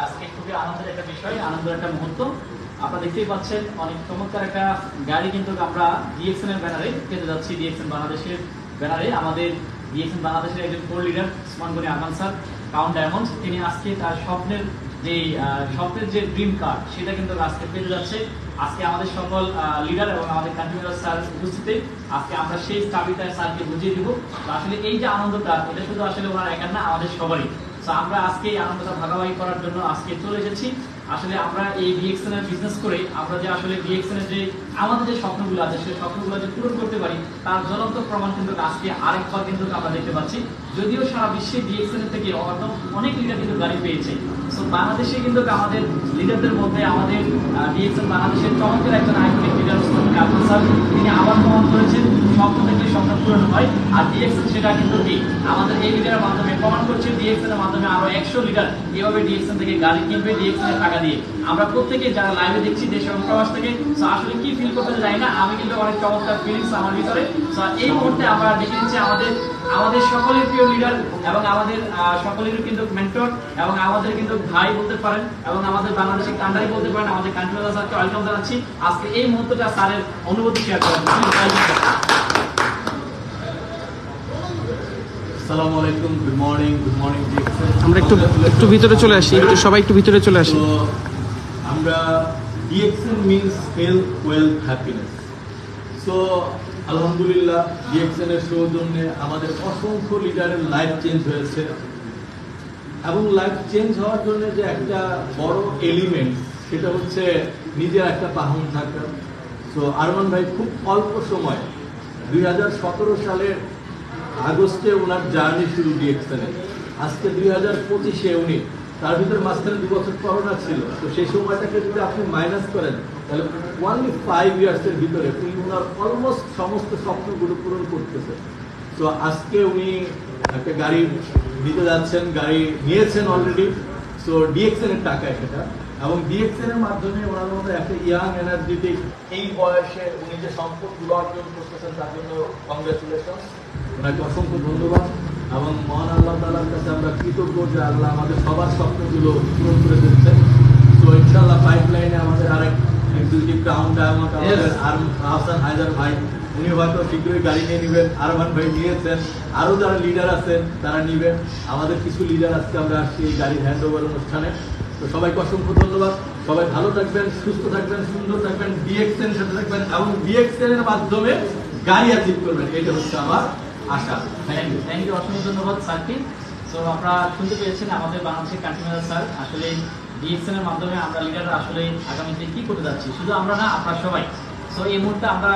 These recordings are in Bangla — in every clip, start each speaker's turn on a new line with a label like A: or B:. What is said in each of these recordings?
A: আজকে খুবই আনন্দের একটা বিষয়, আনন্দের একটা মুহূর্ত। আপনারা দেখতেই পাচ্ছেন অনেক চমৎকার একটা গাড়ি কিন্তু আমরা ডিএক্সএন এর ব্যানারে পেতে যাচ্ছি। ডিএক্সএন বাংলাদেশের ব্যানারে আমাদের ডিএক্সএন বাংলাদেশের একজন core leader Osman Gani Arman sir, count diamonds, তিনি আজকে তার স্বপ্নের যে ড্রিম কার সেটা কিন্তু আজকে পেতে যাচ্ছে। আজকে আমাদের সকল লিডার এবং আমাদের কন্ট্রিবিউটর স্যার উপস্থিতে আজকে আমরা সেই চাবিটা স্যারকে বুঝিয়ে দিব। আসলে এই যে আনন্দটা, এটা শুধু আসলে ওনার একার না, আমাদের সবারই। আমরা আজকে এই আনন্দটা ভাগাভাগি করার জন্য আজকে চলে এসেছি। আসলে আমরা এই ডিএক্সএন এর বিজনেস করে আমরা যে আসলে ডিএক্সএন এর যে আমাদের যে স্বপ্নগুলো আছে সেই স্বপ্নগুলো যে পূরণ করতে পারি তার জ্বলন্ত প্রমাণ কিন্তু আজকে আরেকবার কিন্তু আমরা দেখতে পাচ্ছি। যদিও সারা বিশ্বে ডিএক্সএন এর থেকে অনেক লিডার কিন্তু গাড়ি পেয়েছে, তো বাংলাদেশে কিন্তু আমাদের লিডারদের মধ্যে আমাদের ডিএক্সএন বাংলাদেশের চমৎকার একজন iconic leader Osman Gani Arman sir, তিনি আবার প্রমাণ করেছেন স্বপ্ন থেকে স্বপ্ন পূরণ হয়। আর ডিএক্সএন সেটা কিন্তু ঠিক আমাদের এই লিডারের মাধ্যমে প্রমাণ করছে। ডিএক্সএন এর মাধ্যমে আরো 100 লিডার এভাবে ডিএক্সএন থেকে গাড়ি কিনবে ডিএক্সএন এর টাকা দিয়ে। আমরা প্রত্যেকে যারা লাইভে দেখছি দেশ এবং প্রবাস থেকে, আসলে কি ফিল করতে যাই না, আমি কিন্তু অনেক চমৎকার ফিলিংস আমার ভিতরে। এই মুহূর্তে আমরা দেখে নিচ্ছি আমাদের সকলের প্রিয় লিডার এবং আমাদের সকলেরই কিন্তু মেন্টর এবং আমাদের কিন্তু ভাই বলতে পারেন এবং আমাদের বাংলাদেশের কান্ডারি বলতে পারেন, আমাদের কন্ট্রিবিউটর স্যারকে ওয়েলকাম জানাচ্ছি আজকে এই মুহূর্তটা স্যারের অনুভূতি শেয়ার করার জন্য।
B: আসসালামু আলাইকুম, গুড মর্নিং
C: আমরা একটু ভিতরে চলে আসি, সবাই একটু ভিতরে চলে আসি।
B: আমরা DXN means health, wealth, happiness. So আলহামদুলিল্লাহ ডিএক্সএন এর সৌজন্যে আমাদের অসংখ্য লিডারের লাইফ চেঞ্জ হয়েছে এবং লাইফ চেঞ্জ হওয়ার জন্য যে একটা বড় এলিমেন্ট সেটা হচ্ছে নিজের একটা বাহন থাকা। সো আরমান ভাই খুব অল্প সময় 2017 সালের আগস্টে ওনার জার্নি শুরু ডিএক্সএন। আজকে 2025-এ উনি, তার ভিতরে মাঝখানে 2 বছর করোনা ছিল, তো সেই সময়টাকে যদি আপনি মাইনাস করেন তাহলে অনলি 5 ইয়ার্সের ভিতরে উনি ওনার অলমোস্ট সমস্ত স্বপ্নগুলো পূরণ করতেছে। তো আজকে উনি একটা গাড়ি দিতে যাচ্ছেন, গাড়ি নিয়েছেন অলরেডি। সো ডিএক্সএন এর টাকায় সেটা, এবং ডিএক্সএন এর মাধ্যমে ওনার মধ্যে একটা ইয়াং এনার্জেটিক এই বয়সে উনি যে সম্পদগুলো অর্জন করতেছেন তার জন্য কংগ্রেচুলেশন, ওনাকে অসংখ্য ধন্যবাদ। এবং মহান আল্লাহ তাআলার কাছে আমরা কৃতজ্ঞ যে আল্লাহ আমাদের সবার স্বপ্নগুলো পূরণ করে দিচ্ছেন। তো ইনশাআল্লাহ পাইপলাইনে আমাদের আরেক এক্সিকিউটিভ কাউন্ট ডায়মন্ড আমাদের আহসান হায়দার ভাই, উনি হয়তো শীঘ্রই গাড়ি নিয়ে নেবেন। আরমান ভাই নিয়েছেন, আরো যারা লিডার আছেন তারা নিবেন। আমাদের কিছু লিডার আজকে আমরা আসছি এই গাড়ির হ্যান্ড ওভার অনুষ্ঠানে। তো সবাইকে অসংখ্য ধন্যবাদ। সবাই ভালো থাকবেন, সুস্থ থাকবেন, সুন্দর থাকবেন, ডিএক্সএন সাথে থাকবেন এবং ডিএক্সএন এর মাধ্যমে গাড়ি অ্যাচিভ করবেন, এটা হচ্ছে আমার আশা।
A: থ্যাংক ইউ, অসংখ্য ধন্যবাদ স্যারকে। তো আপনারা শুনতে পেয়েছেন আমাদের বাংলাদেশের কন্ট্রিবিউটর স্যার, আসলে ডিএক্সএন এর মাধ্যমে আমরা লিডাররা আসলে আগামীতে কি করতে যাচ্ছি, শুধু আমরা না, আপনারা সবাই। তো এই মুহূর্তে আমরা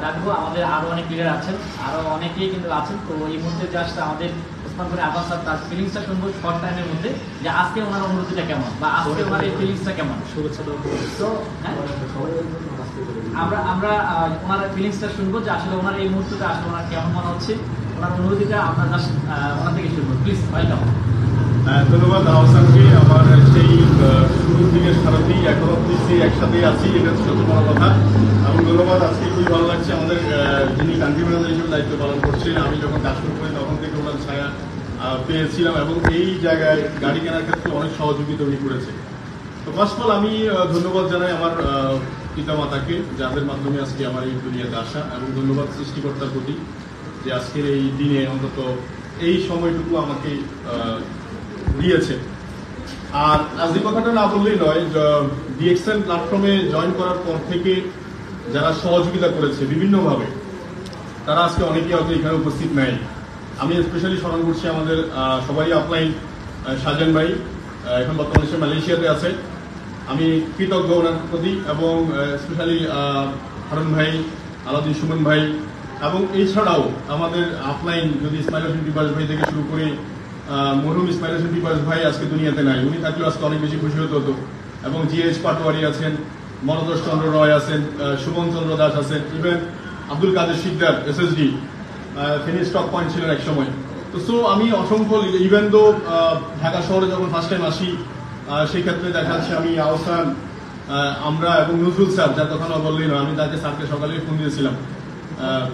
A: ডাকবো, আমাদের আরো অনেক লিডার আছেন, আরো অনেকেই কিন্তু আছেন। তো এই মুহূর্তে জাস্ট আমাদের ওসমান গনি আরমান স্যার তার ফিলিংসটা শুনবো শর্ট টাইমের মধ্যে, যে আজকে ওনার অনুভূতিটা কেমন বা আজকে ওনার এই ফিলিংসটা কেমন। তো আমরা ওনার ফিলিংসটা শুনবো যে আসলে ওনার এই মুহূর্তটা আসলে ওনার কেমন মনে হচ্ছে, ওনার অনুভূতিটা আমরা জাস্ট ওনার থেকে শুনবো। Please welcome.
D: ধন্যবাদ আহসানকে। আমার সেই শুরুর দিকে সারাতেই এখন অব্দি সেই একসাথেই আছি, এটা সবচেয়ে বড় কথা। এবং ধন্যবাদ, আজকে খুবই ভালো লাগছে। আমাদের যিনি কান্ট্রি ম্যানেজার হিসেবে দায়িত্ব পালন করছেন, আমি যখন কাজ শুরু করি তখন থেকে ওনার ছায়া পেয়েছিলাম এবং এই জায়গায় গাড়ি কেনার ক্ষেত্রে অনেক সহযোগিতা উনি করেছে। তো ফার্স্ট অফ অল আমি ধন্যবাদ জানাই আমার পিতামাতাকে, যাদের মাধ্যমে আজকে আমার এই দুনিয়াতে আসা, এবং ধন্যবাদ সৃষ্টিকর্তার প্রতি যে আজকের এই দিনে অন্তত এই সময়টুকু আমাকে দিয়েছে। আর আজ এই কথাটা না বললেই নয়, ডিএক্সএন প্ল্যাটফর্মে জয়েন করার পর থেকে যারা সহযোগিতা করেছে বিভিন্নভাবে, তারা আজকে অনেকেই হয়তো এখানে উপস্থিত নাই। আমি স্পেশালি স্মরণ করছি আমাদের সবাই অফলাইন সাজান ভাই, এখন বর্তমানে সে মালয়েশিয়াতে আছে। আমি কৃতজ্ঞ ওনার প্রতি, এবং স্পেশালি হারুন ভাই, আলাউদ্দিন সুমন ভাই, এবং এছাড়াও আমাদের অফলাইন যদি ইসমাইল হোসেন বিপাস ভাই থেকে শুরু করে মরহুম ইসমাইল হোসেন বিপাস ভাই আজকে দুনিয়াতে নাই, উনি থাকলেও আজকে অনেক বেশি খুশি হতো। এবং জিএইচ পাটোয়ারি আছেন, মনোদোষ চন্দ্র রয় আছেন, সুমন চন্দ্র দাস আছেন, ইভেন আব্দুল কাদের শিকদার এসএসডি, তিনি স্টক পয়েন্ট ছিলেন এক সময়। তো সো আমি অসংখ্য, ইভেন দো ঢাকা শহরে যখন ফার্স্ট টাইম আসি সেই ক্ষেত্রে দেখা যাচ্ছে আমি আহসান, আমরা এবং নজরুল স্যার, যার কথা না বললেই নয়, আমি তাকে স্যারকে সকালে ফোন দিয়েছিলাম।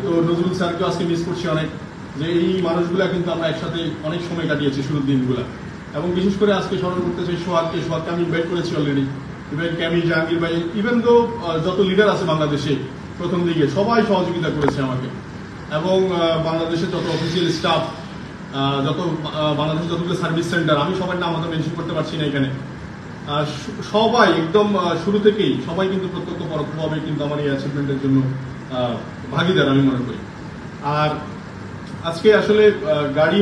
D: তো নজরুল স্যারকেও আজকে মিস করছি অনেক, যে এই মানুষগুলা কিন্তু আমরা একসাথে অনেক সময় কাটিয়েছি শুরুর দিনগুলা। এবং বিশেষ করে আজকে স্মরণ করতে চাই সোহাগকে আমি ইনভাইট করেছি অলরেডি, ইভেন ক্যামি, জাহাঙ্গীর ভাই, ইভেন তো যত লিডার আছে বাংলাদেশে প্রথম দিকে সবাই সহযোগিতা করেছে আমাকে, এবং বাংলাদেশের যত অফিসিয়াল স্টাফ, যত বাংলাদেশের যতগুলো সার্ভিস সেন্টার, আমি সবার নাম আমাদের মেনশন করতে পারছি না এখানে, সবাই একদম শুরু থেকেই সবাই কিন্তু প্রত্যক্ষ পরোক্ষভাবে কিন্তু আমার এই অ্যাচিভমেন্টের জন্য ভাগিদার আমি মনে করি। আর আজকে আসলে গাড়ি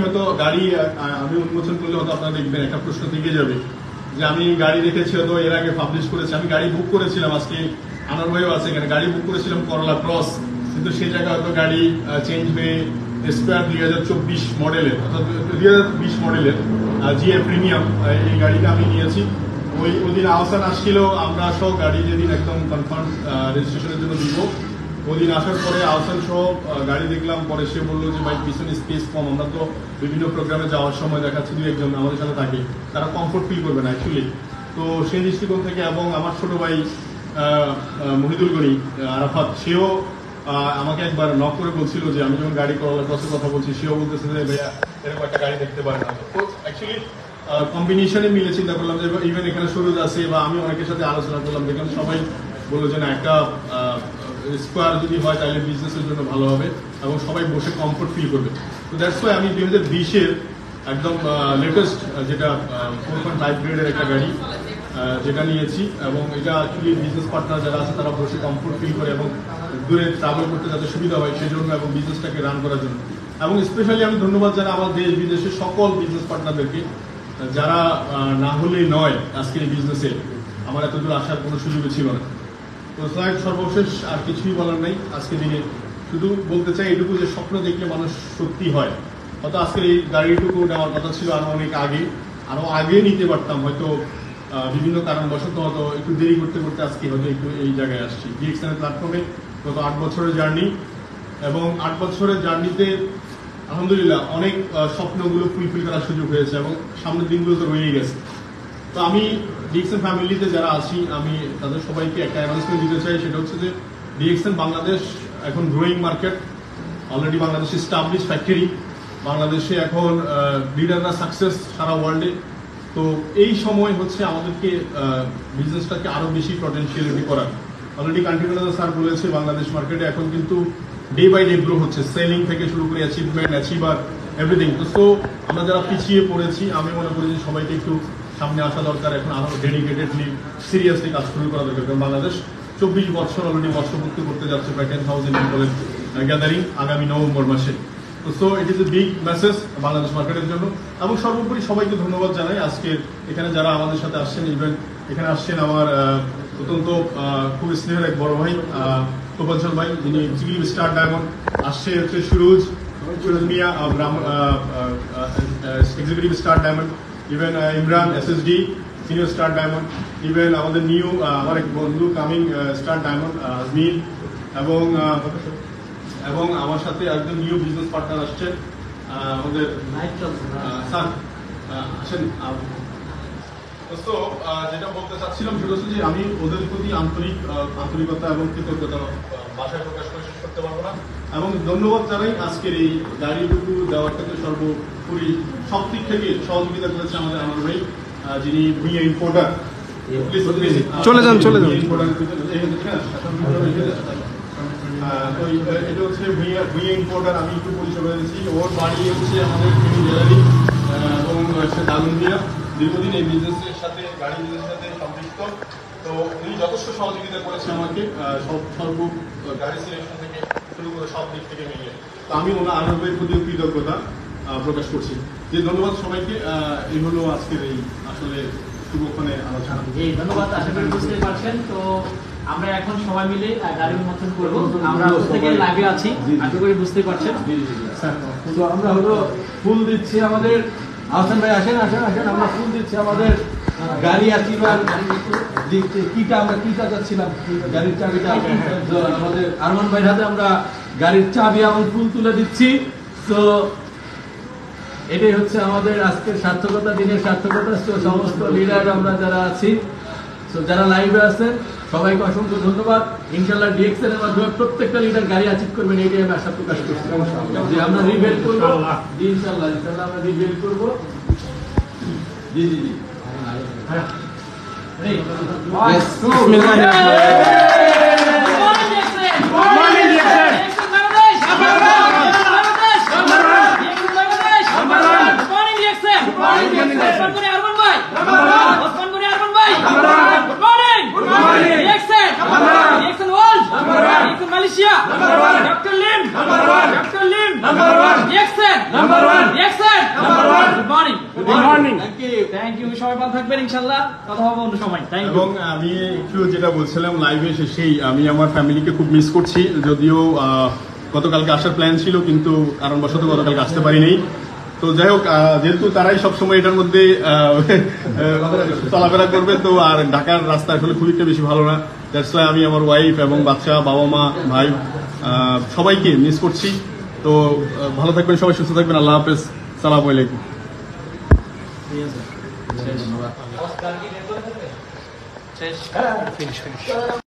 D: আমি উন্মোচন করলে হয়তো আপনারা দেখবেন একটা প্রশ্ন থেকে যাবে যে আমি গাড়ি দেখেছি হয়তো এর আগে পাবলিশ করেছি, আমি গাড়ি বুক করেছিলাম, আজকে আনার ভাইও আছে এখানে, গাড়ি বুক করেছিলাম করলা ক্রস, কিন্তু সেই জায়গায় হয়তো গাড়ি চেঞ্জ হয়ে স্কোয়ার 2024 মডেলের অর্থাৎ 2020 মডেলের জিএ প্রিমিয়াম এই গাড়িটা আমি নিয়েছি। ওই দিন আহসান আসছিল, আমরা সহ গাড়ি যেদিন একদম কনফার্ম রেজিস্ট্রেশনের জন্য দিব, ওই দিন আসার পরে আহসান সহ গাড়ি দেখলাম, পরে সে বললো যে ভাই পিছনে স্পেস কম, আমরা তো বিভিন্ন প্রোগ্রামে যাওয়ার সময় দেখাচ্ছি দুই একজন আমাদের সাথে থাকে, তারা কমফোর্ট ফিল করবে না অ্যাকচুয়ালি। তো সেই দৃষ্টিকোণ থেকে, এবং আমার ছোট ভাই মহিদুল গনি আরাফাত, সেও আমাকে একবার নক করে বলছিল যে আমি যখন গাড়ি করলার কথা বলছি, সেও বলতেছে যে ভাইয়া এরকম একটা গাড়ি দেখতে পারেন না। তো অ্যাকচুয়ালি কম্বিনেশনে মিলে চিন্তা করলাম যে ইভেন এখানে সুরজ আছে বা আমি অনেকের সাথে আলোচনা করলাম, যেখানে সবাই বললো যে না একটা স্কোয়ার যদি হয় তাহলে বিজনেসের জন্য ভালো হবে এবং সবাই বসে কমফোর্ট ফিল করবে। তো দ্যাটস ওয়াই আমি 2020-এর একদম লেটেস্ট যেটা 4.5 গ্রেডের একটা গাড়ি যেটা নিয়েছি, এবং এটা অ্যাকচুয়ালি বিজনেস পার্টনার যারা আছে তারা বসে কমফোর্ট ফিল করে এবং দূরে ট্রাভেল করতে যাতে সুবিধা হয় সেই জন্য, এবং বিজনেসটাকে রান করার জন্য। এবং স্পেশালি আমি ধন্যবাদ জানাই আমার দেশ বিদেশের সকল বিজনেস পার্টনারদেরকে, যারা না হলেই নয় আজকের এই বিজনেসে আমার এতদূর আসার কোনো সুযোগই ছিল না। তো স্যার সর্বশেষ আর কিছুই বলার নাই আজকে দিনে, শুধু বলতে চাই এটুকু যে স্বপ্ন দেখলে মানুষ সত্যি হয়। হয়তো আজকের এই গাড়িটুকু নেওয়ার কথা ছিল আরো অনেক আগে নিতে পারতাম, হয়তো বিভিন্ন কারণবশত হয়তো একটু দেরি করতে করতে আজকে হয়তো একটু এই জায়গায় আসছি। ডিএক্সএন প্ল্যাটফর্মে গত 8 বছরের জার্নি, এবং 8 বছরের জার্নিতে আলহামদুলিল্লাহ অনেক স্বপ্নগুলো ফুলফিল করার সুযোগ হয়েছে এবং সামনের দিনগুলো তো রয়েই গেছে। তো আমি ডিএক্সএন ফ্যামিলিতে যারা আছি, আমি তাদের সবাইকে একটা অ্যানাউন্সমেন্ট দিতে চাই, সেটা হচ্ছে যে ডিএক্সএন বাংলাদেশ এখন গ্রোয়িং মার্কেট, অলরেডি বাংলাদেশে স্টাবলিশ ফ্যাক্টরি, বাংলাদেশে এখন লিডাররা সাকসেস সারা ওয়ার্ল্ডে। তো এই সময় হচ্ছে আমাদেরকে বিজনেসটাকে আরো বেশি পটেনশিয়ালিটি করার। অলরেডি কান্ট্রি ম্যানেজার স্যার বলেছে বাংলাদেশ মার্কেটে এখন কিন্তু ডে বাই ডে গ্রো হচ্ছে, সেলিং থেকে শুরু করে অ্যাচিভমেন্ট, অ্যাচিভার, এভরিথিং। তো সো আমরা যারা পিছিয়ে পড়েছি, আমি মনে করি যে সবাইকে একটু সামনে আসা দরকার, এখন আরো ডেডিকেটেডলি সিরিয়াসলি কাজ শুরু করা দরকার। কারণ বাংলাদেশ 24 বছর অলরেডি বর্ষপূর্তি করতে যাচ্ছে, প্রায় 10,000 পিপলের গ্যাদারিং আগামী নভেম্বর মাসে। তো so it is a big message Bangladesh মার্কেটের জন্য। এবং সর্বোপরি সবাইকে ধন্যবাদ জানাই আজকে এখানে যারা আমাদের সাথে আসছেন, ইভেন এখানে আসছেন আমার অত্যন্ত খুব স্নেহের এক বড় ভাই তোফাজ্জল ভাই, যিনি এক্সিকিউটিভ স্টার ডায়মন্ড, আসছে হচ্ছে Suraj Mia executive star diamond, even Imran SSD senior star diamond, even আমাদের নিউ আমার এক বন্ধু কামিং স্টার ডায়মন্ড আজমির, এবং আমার সাথে একজন নিউ বিজনেস পার্টনার আসছেন আমাদের স্যার আসেন। তো যেটা বলতে চাচ্ছিলাম সেটা হচ্ছে যে আমি ওদের প্রতি আন্তরিকতা এবং কৃতজ্ঞতা ভাষায় প্রকাশ করে শেষ করতে পারবো না, এবং ধন্যবাদ জানাই আজকের এই গাড়িটুকু দেওয়ার ক্ষেত্রে সর্বোপরি সব দিক থেকে সহযোগিতা করেছে আমাদের আনোয়ার ভাই, যিনি ভুঁইয়া ইম্পোর্টার।
C: চলে যান
D: এটা হচ্ছে ভুঁইয়া ইম্পোর্টার, আমি একটু পরিচয় দিয়েছি। ওর বাড়ি হচ্ছে আমাদের গ্যালারি এবং হচ্ছে দালুন্দিয়া, দীর্ঘদিন এই বিজনেসের সাথে গাড়ি বিজনেসের সাথে সম্পৃক্ত। তো উনি যথেষ্ট সহযোগিতা করেছে আমাকে সর্ব গাড়ি সিলেকশন থেকে শুরু করে সব দিক থেকে মিলিয়ে। তো আমি ওনার আনোয়ারের প্রতিও কৃতজ্ঞতা প্রকাশ করছি। যে ধন্যবাদ সবাইকে। এই হলো আজকের এই আসলে শুভক্ষণে আলোচনা।
A: ধন্যবাদ। আশা করি বুঝতে পারছেন। তো আমরা এখন সবাই মিলে গাড়ি উন্মোচন করবো। আমরা প্রত্যেকে লাইভে আছি, আশা করি বুঝতে পারছেন।
B: তো আমরা হলো ফুল দিচ্ছি আমাদের আহসান ভাই, আসেন আমরা ফুল দিচ্ছি আমাদের গাড়ি আচিবার কিটা, আমরা কিটা যাচ্ছিলাম গাড়ির চাবিটা আমাদের আরমান ভাইয়ের হাতে আমরা গাড়ির চাবি এবং ফুল তুলে দিচ্ছি। তো এটাই হচ্ছে আমাদের আজকের সার্থকতা, দিনের সার্থকতা। তো সমস্ত লিডার আমরা যারা আছি, তো যারা লাইভে আছেন সবাইকে অসংখ্য ধন্যবাদ। ইনশাআল্লাহ ডিএক্সএন এর মাধ্যমে প্রত্যেকটা লিডার গাড়ি অ্যাচিভ করবেন, এইটাই আমি আশা প্রকাশ করছি। যে আমরা রিভেল করবো, ইনশাআল্লাহ আমরা রিভেল করবো। জি জি জি
A: Malaysia, Dr. Lim, Dr. Lim, Jackson, Jackson, good morning. Thank you. সবাই ভালো থাকবেন ইনশাআল্লাহ, কথা হবে অন্য সময়। Thank you.
D: এবং আমি একটু যেটা বলছিলাম লাইভে এসেই আমি আমার ফ্যামিলিকে খুব মিস করছি, যদিও গতকালকে আসার প্ল্যান ছিল কিন্তু কারণবশত গতকালকে আসতে পারিনি। তো যাই হোক, যেহেতু তারাই সবসময় এটার মধ্যে চলাফেরা করবে, তো আর ঢাকার রাস্তা আসলে খুব একটা বেশি ভালো না। দ্যাটস ওয়াই আমি আমার ওয়াইফ এবং বাচ্চা, বাবা মা, ভাই সবাইকে মিস করছি। তো ভালো থাকবেন সবাই, সুস্থ থাকবেন। আল্লাহ হাফেজ, সালামু আলাইকুম।
C: ফিনিশ